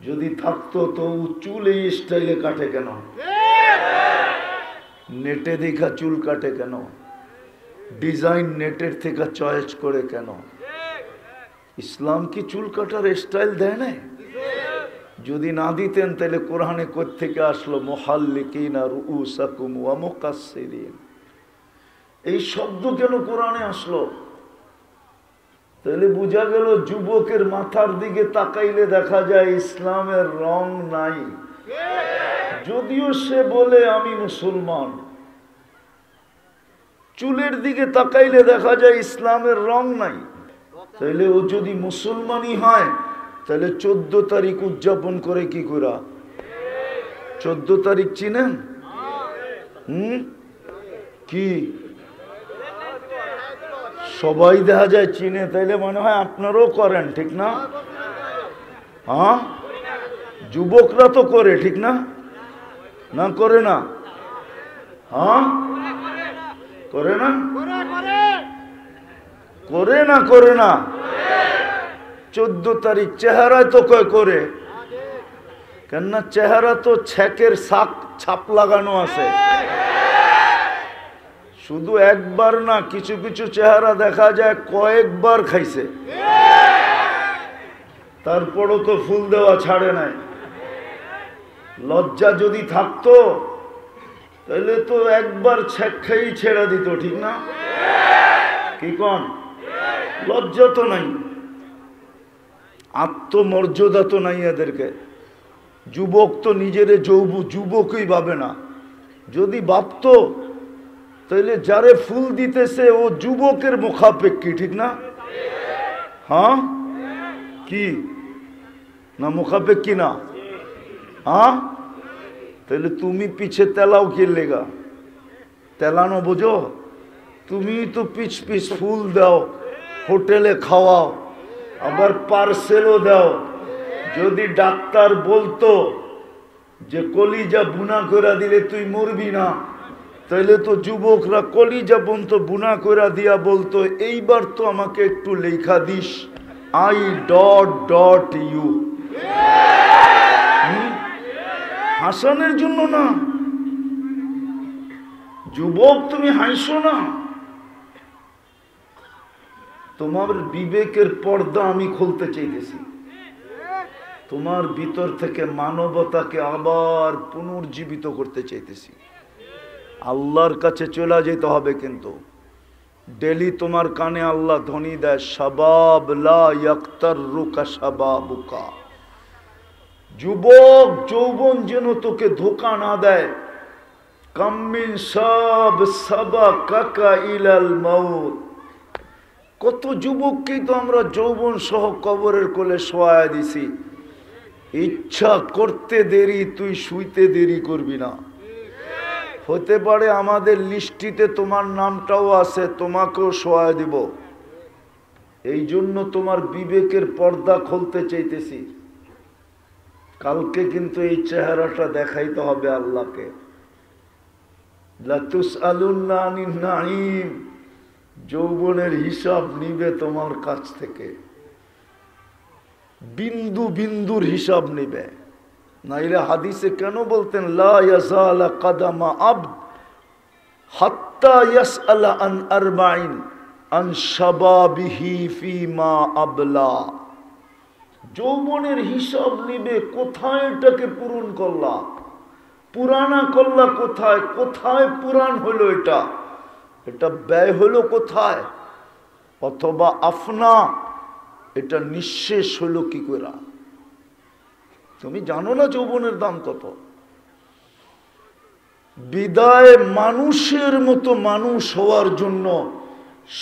যদি থাকতো তো চুল এই স্টাইলে কাটে কেন? নেটে দেখা চুল কাটে কেন? ডিজাইন নেটের থেকে চয়েস করে কেন? ইসলাম কি চুল কাটার স্টাইল দেয় না? যদি না দিতেন তাহলে কোরআনে কোত্থেকে আসলো মুহাল্লিকিনা রুউসাকুম ওয়া মুকাসসিরিন? এই শব্দ কেন কোরআনে আসলো? তাহলে বোঝা গেল যুবকের মাথার দিকে তাকাইলে দেখা যায় ইসলামের রং নাই, যদিও সে বলে আমি মুসলমান। চুলের দিকে তাকাইলে দেখা যায় ইসলামের রং নাই। তাহলে ও যদি মুসলমানই হয় তাহলে 14 তারিখ উদযাপন করে কি করে? 14 তারিখ চিনেন? কি সবাই দেখা যায় চিনে, তাইলে মনে হয় আপনারাও করেন, ঠিক না? হ্যাঁ, যুবকরা তো করে, ঠিক না? না করে না? হ্যাঁ করে না? করে না? করে না? 14 তারিখ চেহারায় তো কয় করে, কেননা চেহারা তো ছেকের ছাপ লাগানো আছে। শুধু একবার না, কিছু কিছু চেহারা দেখা যায় কয়েকবার খাইছে, তারপরও তো ফুল দেওয়া ছাড়ে নাই। লজ্জা যদি থাকতো তাহলে তো একবার ছেক খাই ছেড়ে দিত, ঠিক না? কি কন? লজ্জা তো নাই, আত্মমর্যাদা তো নাই এদেরকে। যুবক তো নিজের যুবকই ভাবে না। যদি ভাবতো তাহলে যারে ফুল দিতেছে ও যুবকের মুখাপেক্ষী, ঠিক না? হ্যাঁ কি না মুখাপেক্ষী না? হ্যাঁ, তাহলে তুমি পিছে তেলাও কে লেগা? তেলানো বোঝো? তুমি তো পিছ পিছ ফুল দাও, হোটেলে খাওয়াও, আবার পার্সেলও দাও। যদি ডাক্তার বলতো যে কলিজা বুনা করে দিলে তুই মরবি না, তাইলে তো যুবকরা কলিজা বন্ত বুনা করে দিয়া বলতো এইবার তো আমাকে একটু লেখা দিস, I.U। হাসানের জন্য না, যুবক তুমি হাসো না। তোমার বিবেকের পর্দা আমি খুলতে চাইতেছি, তোমার ভিতর থেকে মানবতাকে আবার পুনর্জীবিত করতে চাইতেছি। আল্লাহর কাছে চলে যেতে হবে, কিন্তু ডেলি তোমার কানে আল্লাহ ধ্বনি দেয়, শাবাব লা ইয়াক্তাররুকা শাবাবুকা। যুবক যৌবন যেন তোকে ধোঁকা না দেয়। কাম্মিন সাব সাবাকাকা ইলাল মাউত। কত যুবককেই তো আমরা যৌবন সহ কবরের কোলে শোয়ায় দিছি। ইচ্ছা করতে দেরি, তুই শুইতে দেরি করবি না। হতে পারে আমাদের লিস্টিতে তোমার নামটাও আছে, তোমাকেও শোয়ায় দিব। এই জন্য তোমার বিবেকের পর্দা খুলতে চাইতেছি। কালকে কিন্তু এই চেহারাটা দেখাইতে হবে আল্লাহকে। লাতুসআলুন্না আনিন নাঈম, যৌবনের হিসাব নিবে তোমার কাছ থেকে, বিন্দু বিন্দুর হিসাব নিবে। নাইলে হাদিসে কেন বলতেন লা ইয়াজালা কাদামা আবদ হাত্তা ইয়াসআলা আন আরবাইন আন শাবাবিহি ফিমা আবলা। যৌবনের হিসাব নিবে, কোথায় এটাকে পূরণ করলা, পুরানা করলা কোথায়, কোথায় পুরান হলো, এটা ব্যয় হলো কোথায়, অথবা আফনা এটা নিঃশেষ হলো কি করে? তুমি জানো না যৌবনের দাম কত? বিদায় মানুষের মতো মানুষ হওয়ার জন্য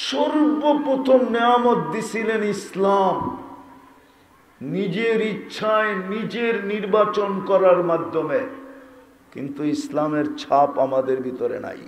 সর্বপ্রথম নেয়ামত দিছিলেন ইসলাম, নিজের ইচ্ছায় নিজের নির্বাচন করার মাধ্যমে। কিন্তু ইসলামের ছাপ আমাদের ভিতরে নাই।